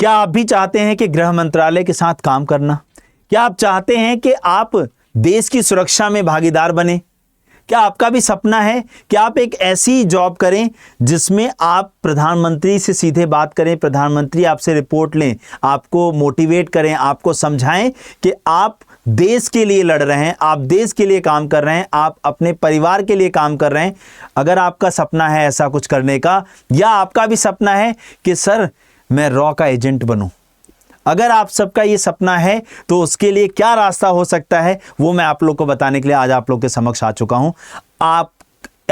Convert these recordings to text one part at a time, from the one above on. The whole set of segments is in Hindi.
क्या आप भी चाहते हैं कि गृह मंत्रालय के साथ काम करना? क्या आप चाहते हैं कि आप देश की सुरक्षा में भागीदार बने? क्या आपका भी सपना है कि आप एक ऐसी जॉब करें जिसमें आप प्रधानमंत्री से सीधे बात करें, प्रधानमंत्री आपसे रिपोर्ट लें, आपको मोटिवेट करें, आपको समझाएं कि आप देश के लिए लड़ रहे हैं, आप देश के लिए काम कर रहे हैं, आप अपने परिवार के लिए काम कर रहे हैं? अगर आपका सपना है ऐसा कुछ करने का, या आपका भी सपना है कि सर मैं रॉ का एजेंट बनूं, अगर आप सबका ये सपना है तो उसके लिए क्या रास्ता हो सकता है वो मैं आप लोग को बताने के लिए आज आप लोग के समक्ष आ चुका हूं। आप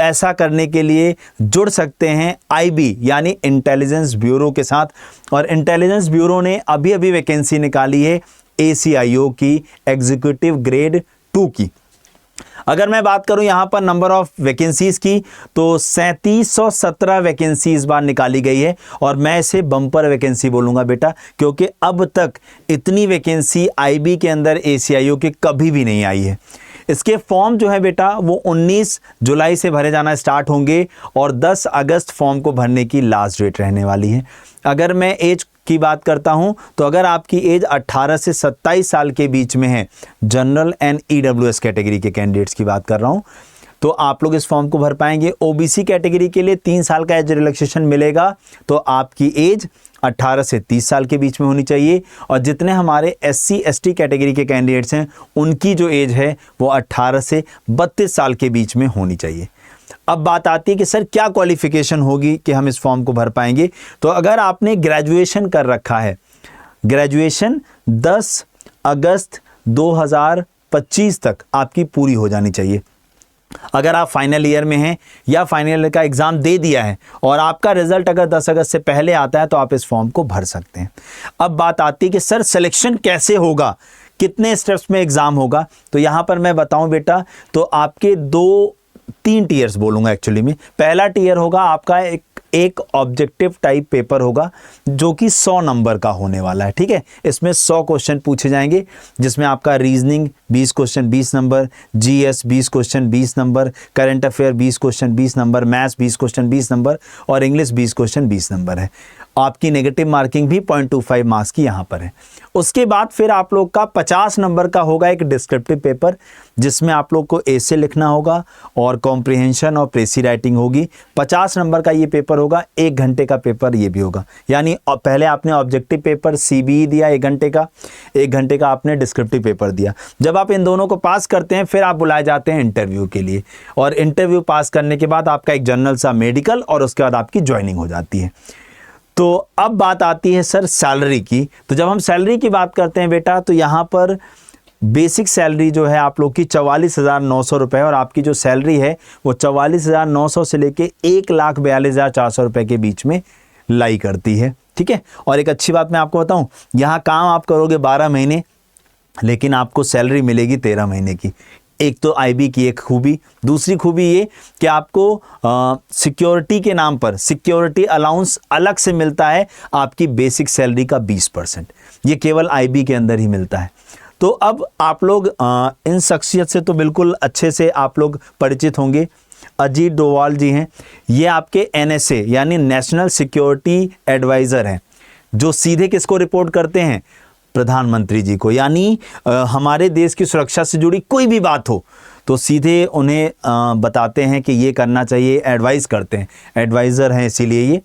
ऐसा करने के लिए जुड़ सकते हैं आईबी यानी इंटेलिजेंस ब्यूरो के साथ, और इंटेलिजेंस ब्यूरो ने अभी अभी वैकेंसी निकाली है ACIO की एग्जीक्यूटिव ग्रेड 2 की। अगर मैं बात करूं यहां पर नंबर ऑफ वैकेंसीज की तो 3717 वैकेंसी इस बार निकाली गई है, और मैं इसे बम्पर वैकेंसी बोलूंगा बेटा, क्योंकि अब तक इतनी वैकेंसी आईबी के अंदर ACIO के कभी भी नहीं आई है। इसके फॉर्म जो है बेटा वो 19 जुलाई से भरे जाना स्टार्ट होंगे और 10 अगस्त फॉर्म को भरने की लास्ट डेट रहने वाली है। अगर मैं एज की बात करता हूं तो अगर आपकी एज 18 से 27 साल के बीच में है, जनरल एंड EWS कैटेगरी के कैंडिडेट्स की बात कर रहा हूं, तो आप लोग इस फॉर्म को भर पाएंगे। OBC कैटेगरी के लिए 3 साल का एज रिलैक्सेशन मिलेगा, तो आपकी एज 18 से 30 साल के बीच में होनी चाहिए, और जितने हमारे SC ST कैटेगरी के कैंडिडेट्स हैं उनकी जो एज है वो 18 से 32 साल के बीच में होनी चाहिए। अब बात आती है कि सर क्या क्वालिफिकेशन होगी कि हम इस फॉर्म को भर पाएंगे? तो अगर आपने ग्रेजुएशन कर रखा है, ग्रेजुएशन 10 अगस्त 2025 तक आपकी पूरी हो जानी चाहिए। अगर आप फाइनल ईयर में हैं या फाइनल ईयर का एग्जाम दे दिया है और आपका रिजल्ट अगर 10 अगस्त से पहले आता है तो आप इस फॉर्म को भर सकते हैं। अब बात आती है कि सर सिलेक्शन कैसे होगा, कितने स्टेप्स में एग्जाम होगा? तो यहां पर मैं बताऊं बेटा, तो आपके 3 टीयर्स बोलूंगा एक्चुअली में। पहला टीयर होगा आपका एक ऑब्जेक्टिव टाइप पेपर होगा जो कि 100 नंबर का होने वाला है, ठीक है। इसमें 100 क्वेश्चन पूछे जाएंगे, जिसमें आपका reasoning 20 question 20 number, GS 20 question 20 number, current affair 20 question 20 number, maths 20 question 20 number और इंग्लिश 20 क्वेश्चन 20 नंबर है। आपकी नेगेटिव मार्किंग भी 0.25 मार्क्स की यहाँ पर है। उसके बाद फिर आप लोग का 50 नंबर का होगा एक डिस्क्रिप्टिव पेपर, जिसमें आप लोग को एसे लिखना होगा और कॉम्प्रिहेंशन और प्रेसी राइटिंग होगी। 50 नंबर का ये पेपर होगा, 1 घंटे का पेपर ये भी होगा। यानी पहले आपने ऑब्जेक्टिव पेपर CBE दिया 1 घंटे का, 1 घंटे का आपने डिस्क्रिप्टिव पेपर दिया। जब आप इन दोनों को पास करते हैं फिर आप बुलाए जाते हैं इंटरव्यू के लिए, और इंटरव्यू पास करने के बाद आपका एक जनरल सा मेडिकल और उसके बाद आपकी ज्वाइनिंग हो जाती है। तो अब बात आती है सर सैलरी की। तो जब हम सैलरी की बात करते हैं बेटा, तो यहाँ पर बेसिक सैलरी जो है आप लोग की 44,900 रुपये, और आपकी जो सैलरी है वो 44,900 से लेके 1,42,400 रुपये के बीच में लाई करती है, ठीक है। और एक अच्छी बात मैं आपको बताऊं, यहाँ काम आप करोगे 12 महीने, लेकिन आपको सैलरी मिलेगी 13 महीने की। एक तो आईबी की एक खूबी, दूसरी खूबी ये कि आपको सिक्योरिटी के नाम पर सिक्योरिटी अलाउंस अलग से मिलता है आपकी बेसिक सैलरी का 20%। ये केवल आईबी के अंदर ही मिलता है। तो अब आप लोग इन शख्सियत से तो बिल्कुल अच्छे से आप लोग परिचित होंगे। अजीत डोवाल जी हैं, ये आपके NSA यानी नेशनल सिक्योरिटी एडवाइज़र हैं, जो सीधे किसको रिपोर्ट करते हैं? प्रधानमंत्री जी को। यानी हमारे देश की सुरक्षा से जुड़ी कोई भी बात हो तो सीधे उन्हें बताते हैं कि ये करना चाहिए, एडवाइस करते हैं, एडवाइज़र हैं इसीलिए ये।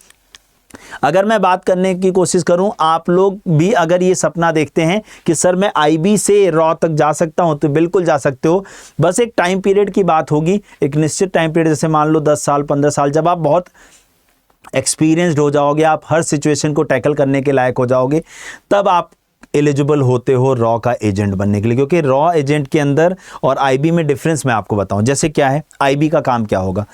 अगर मैं बात करने की कोशिश करूं, आप लोग भी अगर ये सपना देखते हैं कि सर मैं आईबी से रॉ तक जा सकता हूं, तो बिल्कुल जा सकते हो। बस एक टाइम पीरियड की बात होगी, एक निश्चित टाइम पीरियड, जैसे मान लो 10 साल 15 साल, जब आप बहुत एक्सपीरियंस्ड हो जाओगे, आप हर सिचुएशन को टैकल करने के लायक हो जाओगे, तब आप एलिजिबल होते हो रॉ का एजेंट बनने के लिए। क्योंकि रॉ एजेंट के अंदर और आईबी में डिफरेंस मैं आपको बताऊं। जैसे क्या है, आईबी का काम क्या होगा,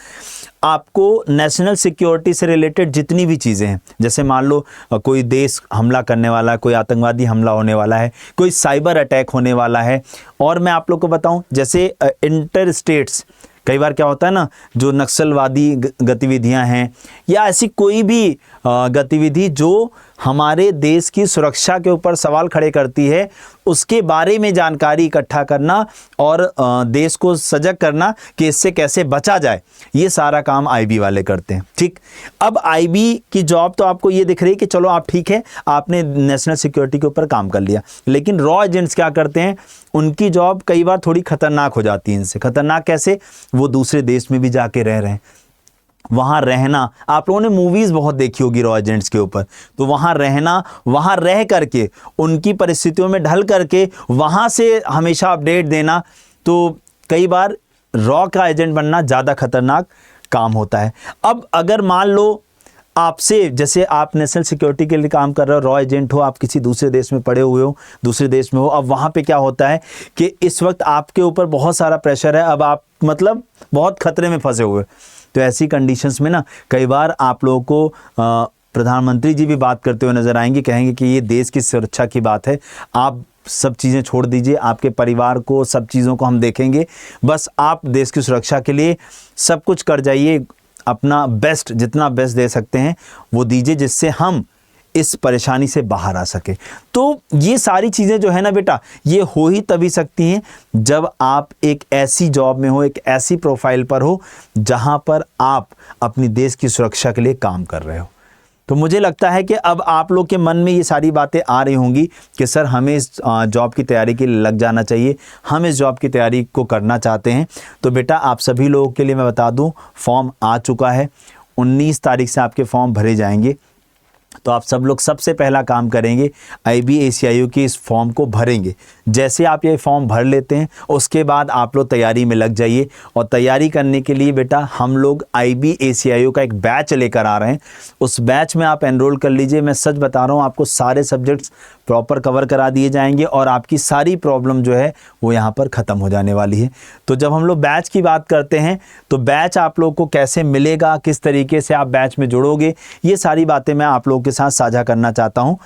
आपको नेशनल सिक्योरिटी से रिलेटेड जितनी भी चीज़ें हैं, जैसे मान लो कोई देश हमला करने वाला है, कोई आतंकवादी हमला होने वाला है, कोई साइबर अटैक होने वाला है, और मैं आप लोग को बताऊं जैसे इंटर स्टेट्स कई बार क्या होता है ना, जो नक्सलवादी गतिविधियां हैं या ऐसी कोई भी गतिविधि जो हमारे देश की सुरक्षा के ऊपर सवाल खड़े करती है, उसके बारे में जानकारी इकट्ठा करना और देश को सजग करना कि इससे कैसे बचा जाए, ये सारा काम आईबी वाले करते हैं। ठीक, अब आईबी की जॉब तो आपको ये दिख रही है कि चलो आप ठीक है, आपने नेशनल सिक्योरिटी के ऊपर काम कर लिया, लेकिन रॉ एजेंट्स क्या करते हैं, उनकी जॉब कई बार थोड़ी खतरनाक हो जाती है। इनसे खतरनाक कैसे, वो दूसरे देश में भी जाके रह रहे हैं, वहां रहना, आप लोगों ने मूवीज बहुत देखी होगी रॉ एजेंट्स के ऊपर, तो वहां रहना, वहां रह करके उनकी परिस्थितियों में ढल करके वहां से हमेशा अपडेट देना, तो कई बार रॉ का एजेंट बनना ज़्यादा खतरनाक काम होता है। अब अगर मान लो आपसे, जैसे आप नेशनल सिक्योरिटी के लिए काम कर रहे हो, रॉ एजेंट हो, आप किसी दूसरे देश में पड़े हुए हो, दूसरे देश में हो, अब वहाँ पे क्या होता है कि इस वक्त आपके ऊपर बहुत सारा प्रेशर है, अब आप मतलब बहुत खतरे में फंसे हुए, तो ऐसी कंडीशंस में ना कई बार आप लोगों को प्रधानमंत्री जी भी बात करते हुए नजर आएंगे, कहेंगे कि ये देश की सुरक्षा की बात है, आप सब चीज़ें छोड़ दीजिए, आपके परिवार को, सब चीज़ों को हम देखेंगे, बस आप देश की सुरक्षा के लिए सब कुछ कर जाइए, अपना बेस्ट, जितना बेस्ट दे सकते हैं वो दीजिए, जिससे हम इस परेशानी से बाहर आ सके। तो ये सारी चीज़ें जो है ना बेटा, ये हो ही तभी सकती हैं जब आप एक ऐसी जॉब में हो, एक ऐसी प्रोफाइल पर हो जहां पर आप अपनी देश की सुरक्षा के लिए काम कर रहे हो। तो मुझे लगता है कि अब आप लोग के मन में ये सारी बातें आ रही होंगी कि सर हमें इस जॉब की तैयारी के लिए लग जाना चाहिए, हम इस जॉब की तैयारी को करना चाहते हैं। तो बेटा आप सभी लोगों के लिए मैं बता दूं, फॉर्म आ चुका है, 19 तारीख से आपके फॉर्म भरे जाएंगे। तो आप सब लोग सबसे पहला काम करेंगे, IBACIO के इस फॉर्म को भरेंगे। जैसे आप ये फॉर्म भर लेते हैं, उसके बाद आप लोग तैयारी में लग जाइए। और तैयारी करने के लिए बेटा हम लोग IBACIO का एक बैच लेकर आ रहे हैं, उस बैच में आप एनरोल कर लीजिए। मैं सच बता रहा हूँ, आपको सारे सब्जेक्ट्स प्रॉपर कवर करा दिए जाएंगे और आपकी सारी प्रॉब्लम जो है वो यहाँ पर ख़त्म हो जाने वाली है। तो जब हम लोग बैच की बात करते हैं, तो बैच आप लोग को कैसे मिलेगा, किस तरीके से आप बैच में जुड़ोगे, ये सारी बातें मैं आप लोगों के साथ साझा करना चाहता हूँ।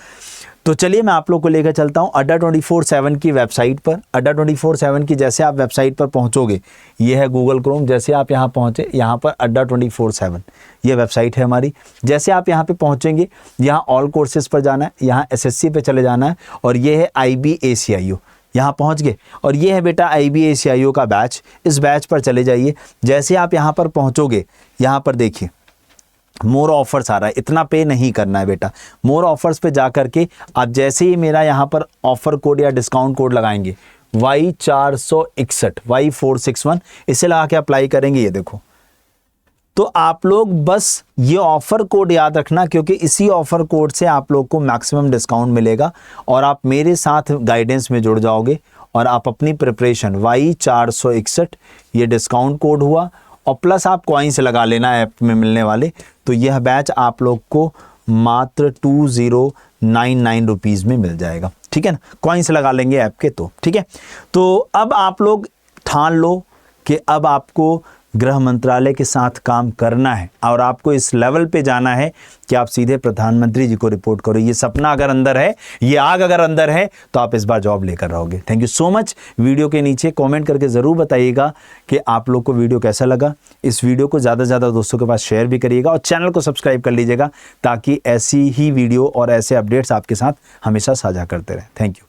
तो चलिए मैं आप लोग को लेकर चलता हूँ अड्डा 24/7 की वेबसाइट पर। अड्डा 24/7 की जैसे आप वेबसाइट पर पहुँचोगे, ये है गूगल क्रोम, जैसे आप यहाँ पहुँचे, यहाँ पर अड्डा 24/7 ये वेबसाइट है हमारी। जैसे आप यहाँ पे पहुँचेंगे, यहाँ ऑल कोर्सेज पर जाना है, यहाँ SSC पे चले जाना है, और ये है IBACIO, यहाँ पहुँच गए। और ये है बेटा IBACIO का बैच, इस बैच पर चले जाइए। जैसे आप यहाँ पर पहुँचोगे, यहाँ पर देखिए मोर ऑफर्स आ रहा है, इतना पे नहीं करना है बेटा। मोर ऑफर्स पे जा करके आप जैसे ही मेरा यहाँ पर ऑफर कोड या डिस्काउंट कोड लगाएंगे Y461 Y461, इसे लगा के अप्लाई करेंगे, ये देखो, तो आप लोग बस ये ऑफर कोड याद रखना, क्योंकि इसी ऑफर कोड से आप लोग को मैक्सिमम डिस्काउंट मिलेगा और आप मेरे साथ गाइडेंस में जुड़ जाओगे और आप अपनी प्रिपरेशन Y461 ये डिस्काउंट कोड हुआ, और प्लस आप कॉइन्स लगा लेना ऐप में मिलने वाले। तो यह बैच आप लोग को मात्र 2099 रुपीज़ में मिल जाएगा, ठीक है ना, कॉइन्स लगा लेंगे ऐप के। तो ठीक है, तो अब आप लोग ठान लो कि अब आपको गृह मंत्रालय के साथ काम करना है और आपको इस लेवल पे जाना है कि आप सीधे प्रधानमंत्री जी को रिपोर्ट करो। ये सपना अगर अंदर है, ये आग अगर अंदर है, तो आप इस बार जॉब लेकर रहोगे। Thank you so much. Video के नीचे कमेंट करके ज़रूर बताइएगा कि आप लोग को वीडियो कैसा लगा। इस वीडियो को ज़्यादा से ज़्यादा दोस्तों के पास शेयर भी करिएगा और चैनल को सब्सक्राइब कर लीजिएगा, ताकि ऐसी ही वीडियो और ऐसे अपडेट्स आपके साथ हमेशा साझा करते रहें। Thank you.